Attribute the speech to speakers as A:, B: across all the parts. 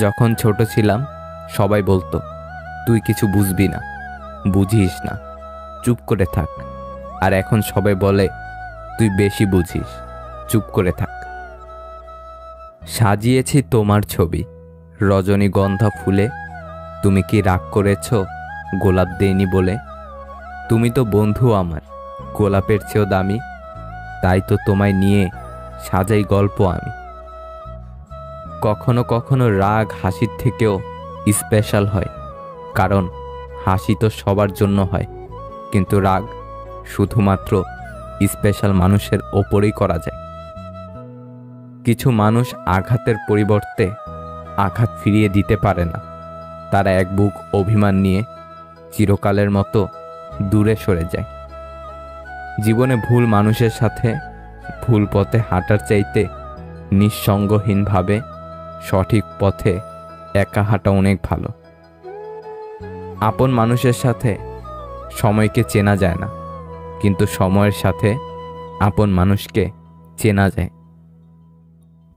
A: যখন ছোট ছিলাম সবাই বলতো, তুই কিছু বুঝবি না, বুঝিস না, চুপ করে থাক। আর এখন সবাই বলে, তুই বেশি বুঝিস, চুপ করে থাক। সাজিয়েছি তোমার ছবি রজনীগন্ধা ফুলে, তুমি কি রাগ করেছ গোলাপ দেইনি বলে? তুমি তো বন্ধু আমার, গোলাপের চেয়েও দামি, তাই তো তোমায় নিয়ে সাজাই গল্প আমি। কখনো কখনো রাগ হাসির থেকেও স্পেশাল হয়, কারণ হাসি তো সবার জন্য হয়, কিন্তু রাগ শুধুমাত্র স্পেশাল মানুষের ওপরেই করা যায়। কিছু মানুষ আঘাতের পরিবর্তে আঘাত ফিরিয়ে দিতে পারে না, তারা এক বুক অভিমান নিয়ে চিরকালের মতো দূরে সরে যায়। জীবনে ভুল মানুষের সাথে ভুল পথে হাঁটার চাইতে নিঃসঙ্গহীনভাবে সঠিক পথে একা হাঁটা অনেক ভালো। আপন মানুষের সাথে সময়কে চেনা যায় না, কিন্তু সময়ের সাথে আপন মানুষকে চেনা যায়।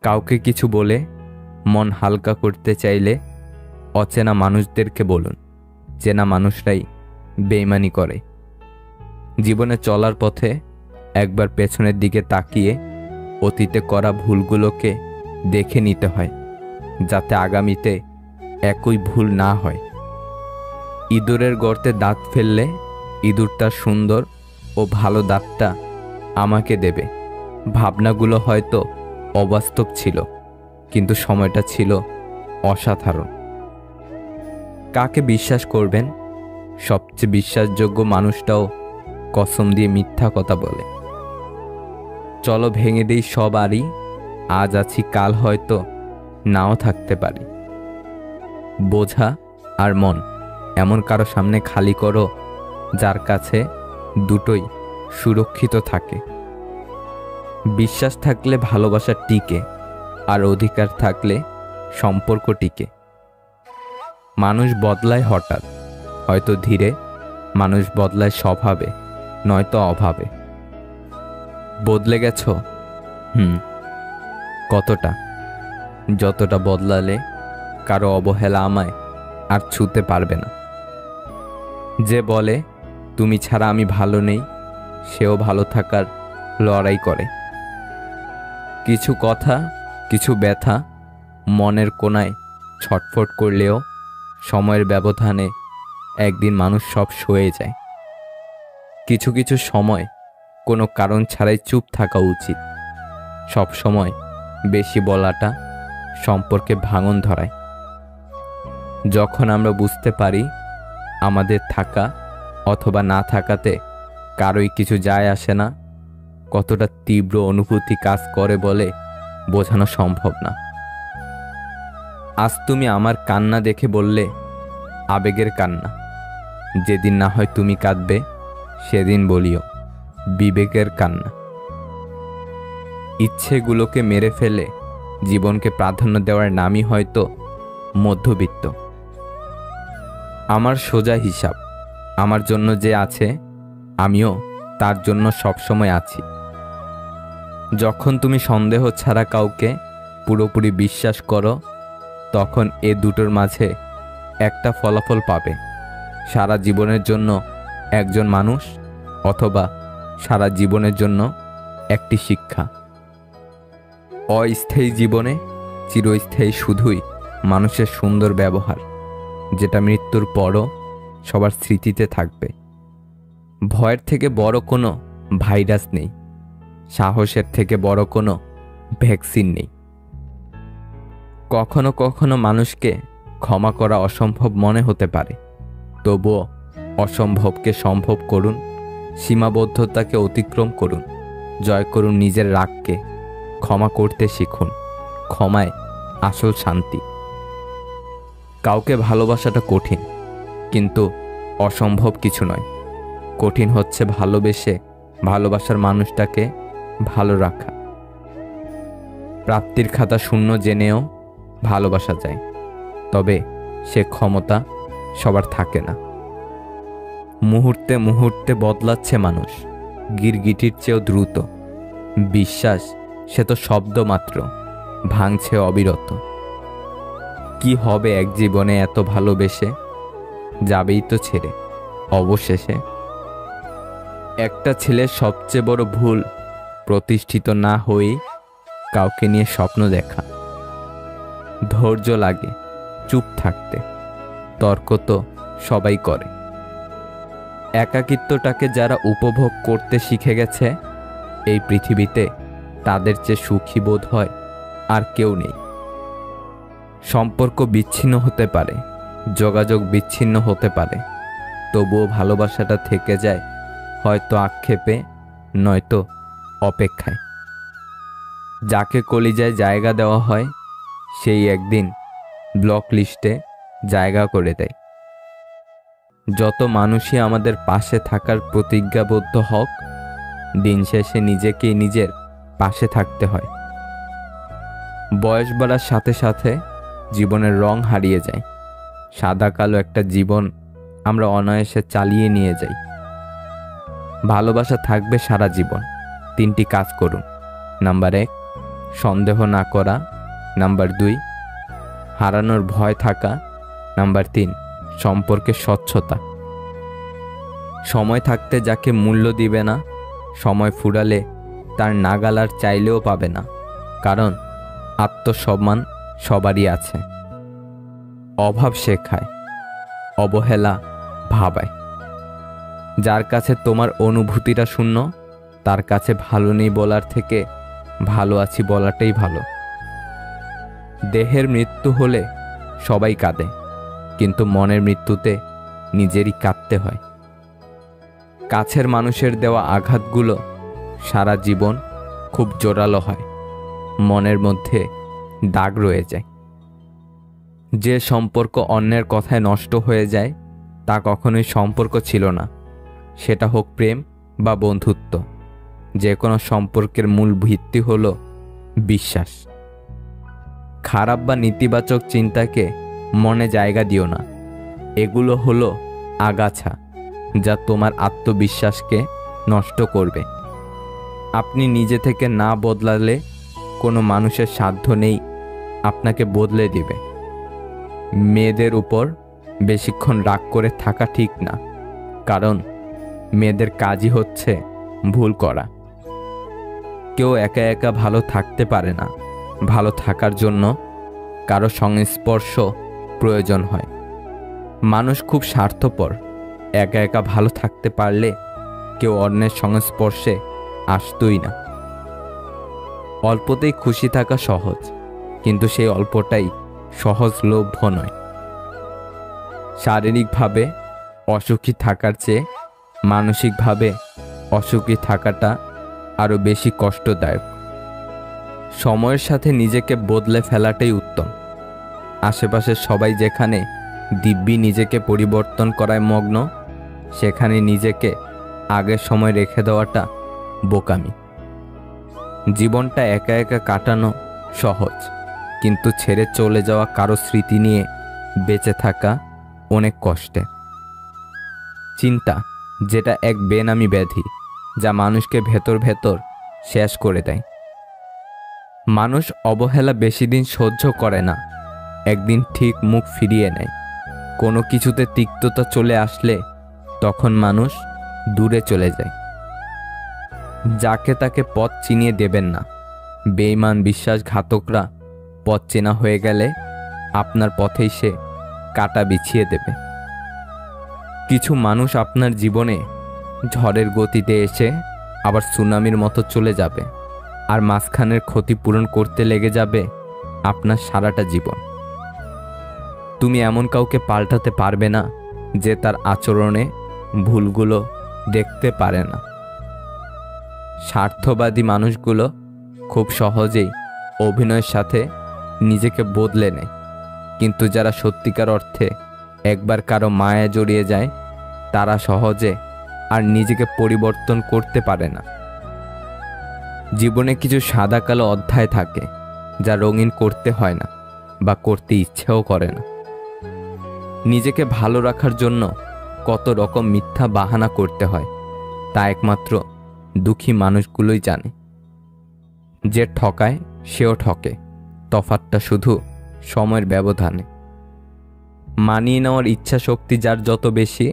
A: কাউকে কিছু বলে মন হালকা করতে চাইলে অচেনা মানুষদেরকে বলুন, চেনা মানুষরাই বেইমানি করে। জীবনে চলার পথে একবার পেছনের দিকে তাকিয়ে অতীতে করা ভুলগুলোকে দেখে নিতে হয়, যাতে আগামীতে একই ভুল না হয়। ইঁদুরের গর্তে দাঁত ফেললে ইঁদুর তার সুন্দর ও ভালো দাঁতটা আমাকে দেবে। ভাবনাগুলো হয়তো অবাস্তব ছিল, কিন্তু সময়টা ছিল অসাধারণ। কাকে বিশ্বাস করবেন? সবচেয়ে বিশ্বাসযোগ্য মানুষটাও কসম দিয়ে মিথ্যা কথা বলে। চলো ভেঙে দেই সব আড়ি, আজ আছি কাল হয়তো নাও থাকতে পারি। বোঝা আর মন এমন কারো সামনে খালি করো যার কাছে দুটোই সুরক্ষিত থাকে। বিশ্বাস থাকলে ভালোবাসা টিকে, আর অধিকার থাকলে সম্পর্ক টিকে। মানুষ বদলায় হঠাৎ, হয়তো ধীরে, মানুষ বদলায় স্বভাবে, নয়তো অভাবে। বদলে গেছো? কতটা? যতটা বদলালে কারো অবহেলা আমায় আর ছুঁতে পারবে না। যে বলে তুমি ছাড়া আমি ভালো নেই, সেও ভালো থাকার লড়াই করে। কিছু কথা, কিছু ব্যথা মনের কোণায় ছটফট করলেও সময়ের ব্যবধানে একদিন মানুষ সব সয়ে যায়। কিছু কিছু সময় কোনো কারণ ছাড়াই চুপ থাকা উচিত। সব সময় বেশি বলাটা সম্পর্কে ভাঙন ধরায়। যখন আমরা বুঝতে পারি আমাদের থাকা অথবা না থাকাতে কারোই কিছু যায় আসে না, কতটা তীব্র অনুভূতি কাজ করে বলে বোঝানো সম্ভব না। আজ তুমি আমার কান্না দেখে বললে আবেগের কান্না, যেদিন না হয় তুমি কাঁদবে সেদিন বলিও বিবেকের কান্না। ইচ্ছেগুলোকে মেরে ফেলে জীবনকে প্রাধান্য দেওয়ার নামই হয়তো মধ্যবিত্ত। আমার সোজা হিসাব, আমার জন্য যে আছে আমিও তার জন্য সবসময় আছি। যখন তুমি সন্দেহ ছাড়া কাউকে পুরোপুরি বিশ্বাস করো, তখন এ দুটোর মাঝে একটা ফলাফল পাবে, সারা জীবনের জন্য একজন মানুষ, অথবা সারা জীবনের জন্য একটি শিক্ষা। অস্থায়ী জীবনে চিরস্থায়ী শুধুই মানুষের সুন্দর ব্যবহার, যেটা মৃত্যুর পরও সবার স্মৃতিতে থাকবে। ভয়ের থেকে বড় কোনো ভাইরাস নেই, সাহসের থেকে বড় কোনো ভ্যাকসিন নেই। কখনো কখনো মানুষকে ক্ষমা করা অসম্ভব মনে হতে পারে, তবুও অসম্ভবকে সম্ভব করুন, সীমাবদ্ধতাকে অতিক্রম করুন, জয় করুন নিজের রাগকে, ক্ষমা করতে শিখুন। ক্ষমায় আসল শান্তি। কাউকে ভালোবাসাটা কঠিন, কিন্তু অসম্ভব কিছু নয়। কঠিন হচ্ছে ভালোবেসে ভালোবাসার মানুষটাকে ভালো রাখা। প্রাপ্তির খাতা শূন্য জেনেও ভালোবাসা যায়, তবে সে ক্ষমতা সবার থাকে না। মুহূর্তে মুহূর্তে বদলাচ্ছে মানুষ, গিরগিটির চেয়েও দ্রুত। বিশ্বাস সে তো শব্দ মাত্র, ভাঙছে অবিরত। কি হবে এক জীবনে এত ভালোবেসে, যাবেই তো ছেড়ে অবশেষে। একটা ছেলের সবচেয়ে বড় ভুল প্রতিষ্ঠিত না হয়েই কাউকে নিয়ে স্বপ্ন দেখা। ধৈর্য লাগে চুপ থাকতে, তর্ক তো সবাই করে। একাকিত্বটাকে যারা উপভোগ করতে শিখে গেছে এই পৃথিবীতে, তাদের চেয়ে সুখী বোধ হয় আর কেউ নেই। সম্পর্ক বিচ্ছিন্ন হতে পারে, যোগাযোগ বিচ্ছিন্ন হতে পারে, তবুও ভালোবাসাটা থেকে যায় হয়তো আক্ষেপে, নয়তো অপেক্ষায়। যাকে কলিজায় জায়গা দেওয়া হয় সেই একদিন ব্লক লিস্টে জায়গা করে দেয়। যত মানুষই আমাদের পাশে থাকার প্রতিজ্ঞাবদ্ধ হোক, দিন শেষে নিজেকেই নিজের পাশে থাকতে হয়। বয়স বাড়ার সাথে সাথে জীবনের রং হারিয়ে যায়। সাদা কালো একটা জীবন আমরা অনায়াসে চালিয়ে নিয়ে যাই। ভালোবাসা থাকবে সারা জীবন। 3টি কাজ করুন। নাম্বার 1, সন্দেহ না করা। নাম্বার 2, হারানোর ভয় থাকা। নাম্বার 3, সম্পর্কে স্বচ্ছতা। সময় থাকতে যাকে মূল্য দিবে না, সময় ফুরালে তার নাগাল আর চাইলেও পাবে না। কারণ আত্মসম্মান সবারই আছে। অভাব শেখায়, অবহেলা ভাবায়। যার কাছে তোমার অনুভূতিটা শূন্য, তার কাছে ভালো নেই বলার থেকে ভালো আছি বলাটাই ভালো। দেহের মৃত্যু হলে সবাই কাঁদে, কিন্তু মনের মৃত্যুতে নিজেরই কাঁদতে হয়। কাছের মানুষের দেওয়া আঘাতগুলো সারা জীবন খুব জোরালো হয়, মনের মধ্যে দাগ রয়ে যায়। যে সম্পর্ক অন্যের কথায় নষ্ট হয়ে যায় তা কখনোই সম্পর্ক ছিল না, সেটা হোক প্রেম বা বন্ধুত্ব। যে কোনো সম্পর্কের মূল ভিত্তি হলো বিশ্বাস। খারাপ বা নেতিবাচক চিন্তাকে মনে জায়গা দিও না। এগুলো হলো আগাছা যা তোমার আত্মবিশ্বাসকে নষ্ট করবে। আপনি নিজে থেকে না বদলালে কোনো মানুষের সাধ্য নেই আপনাকে বদলে দিবে। মেয়েদের উপর বেশিক্ষণ রাগ করে থাকা ঠিক না, কারণ মেয়েদের কাজই হচ্ছে ভুল করা। কেউ একা একা ভালো থাকতে পারে না। ভালো থাকার জন্য কারো সংস্পর্শ প্রয়োজন হয়। মানুষ খুব স্বার্থপর। একা একা ভালো থাকতে পারলে কেউ অন্যের সংস্পর্শে আসতই না। অল্পতেই খুশি থাকা সহজ, কিন্তু সেই অল্পটাই সহজলভ্য নয়। শারীরিকভাবে অসুখী থাকার চেয়ে মানসিকভাবে অসুখী থাকাটা আরও বেশি কষ্টদায়ক। সময়ের সাথে নিজেকে বদলে ফেলাটাই উত্তম। আশেপাশের সবাই যেখানে দিব্যি নিজেকে পরিবর্তন করায় মগ্ন, সেখানে নিজেকে আগের সময় রেখে দেওয়াটা বোকামি। জীবনটা একা একা কাটানো সহজ, কিন্তু ছেড়ে চলে যাওয়া কারো স্মৃতি নিয়ে বেঁচে থাকা অনেক কষ্টে। চিন্তা, যেটা এক বেনামি ব্যাধি যা মানুষকে ভেতর ভেতর শেষ করে দেয়। মানুষ অবহেলা বেশি দিন সহ্য করে না, একদিন ঠিক মুখ ফিরিয়ে নেয়। কোনো কিছুতে তিক্ততা চলে আসলে তখন মানুষ দূরে চলে যায়। যাকে তাকে পথ চিনিয়ে দেবেন না। বেঈমান বিশ্বাসঘাতকরা পথ চেনা হয়ে গেলে আপনার পথেই সে কাঁটা বিছিয়ে দেবে। কিছু মানুষ আপনার জীবনে ঝড়ের গতিতে এসে আবার সুনামির মতো চলে যাবে, আর মাঝখানের ক্ষতিপূরণ করতে লেগে যাবে আপনার সারাটা জীবন। তুমি এমন কাউকে পাল্টাতে পারবে না যে তার আচরণে ভুলগুলো দেখতে পারে না। স্বার্থবাদী মানুষগুলো খুব সহজেই অভিনয়ের সাথে নিজেকে বদলে নেয়, কিন্তু যারা সত্যিকার অর্থে একবার কারো মায়ায় জড়িয়ে যায় তারা সহজে আর নিজেকে পরিবর্তন করতে পারে না। জীবনে কিছু সাদা কালো অধ্যায় থাকে যা রঙিন করতে হয় না বা করতে ইচ্ছেও করে না। নিজেকে ভালো রাখার জন্য কত রকম মিথ্যা বাহানা করতে হয় তা একমাত্র দুঃখী মানুষগুলোই জানে। যে ঠকায় সেও ঠকে, তফাৎটা শুধু সময়ের ব্যবধানে। মানিয়ে নেওয়ার ইচ্ছা শক্তি যার যত বেশি,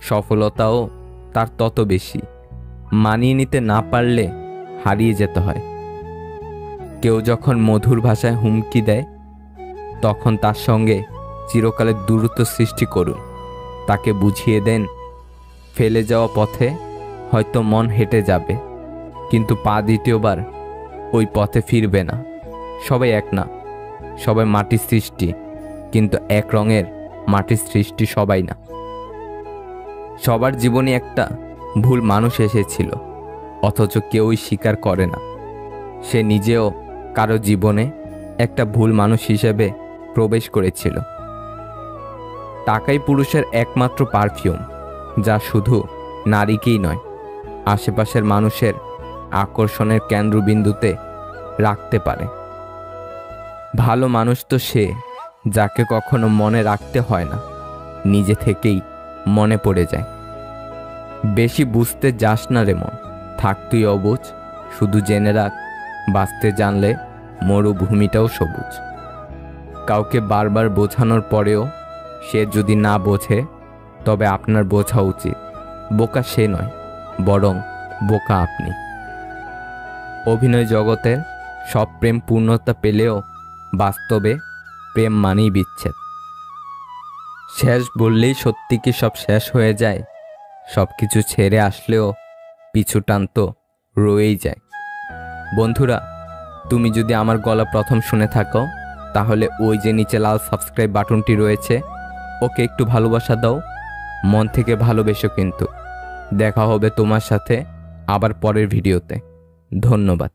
A: সফলতাও তার তত বেশি। মানিয়ে নিতে না পারলে হারিয়ে যেতে হয়। কেউ যখন মধুর ভাষায় হুমকি দেয়, তখন তার সঙ্গে চিরকালের দূরত্ব সৃষ্টি করুন। তাকে বুঝিয়ে দেন, ফেলে যাওয়া পথে হয়তো মন হেঁটে যাবে, কিন্তু পা দ্বিতীয়বার ওই পথে ফিরবে না। সবাই এক না, সবাই মাটির সৃষ্টি, কিন্তু এক রঙের মাটির সৃষ্টি সবাই না। সবার জীবনে একটা ভুল মানুষ এসেছিল, অথচ কেউই স্বীকার করে না। সে নিজেও কারো জীবনে একটা ভুল মানুষ হিসেবে প্রবেশ করেছিল। টাকাই পুরুষের একমাত্র পারফিউম, যা শুধু নারীকেই নয়, আশেপাশের মানুষের আকর্ষণের কেন্দ্রবিন্দুতে রাখতে পারে। ভালো মানুষ তো সে যাকে কখনো মনে রাখতে হয় না, নিজে থেকেই মনে পড়ে যায়। বেশি বুঝতে যাস না রে মন, থাক তুই অবুঝ। শুধু জেনে রাখ, বাঁচতে জানলে মরুভূমিটাও সবুজ। কাউকে বারবার বোঝানোর পরেও সে যদি না বোঝে, তবে আপনার বোঝা উচিত বোকা সে নয়, বরং বোকা আপনি। অভিনয় জগতের সব প্রেম পূর্ণতা পেলেও বাস্তবে প্রেম মানেই বিচ্ছেদ। শেষ বললেই সত্যি কি সব শেষ হয়ে যায়? সব কিছু ছেড়ে আসলেও পিছু টান তো রয়েই যায়। বন্ধুরা, তুমি যদি আমার গলা প্রথম শুনে থাকো, তাহলে ওই যে নিচে লাল সাবস্ক্রাইব বাটনটি রয়েছে, ওকে একটু ভালোবাসা দাও, মন থেকে ভালোবেসো। কিন্তু দেখা হবে তোমার সাথে আবার পরের ভিডিওতে। ধন্যবাদ।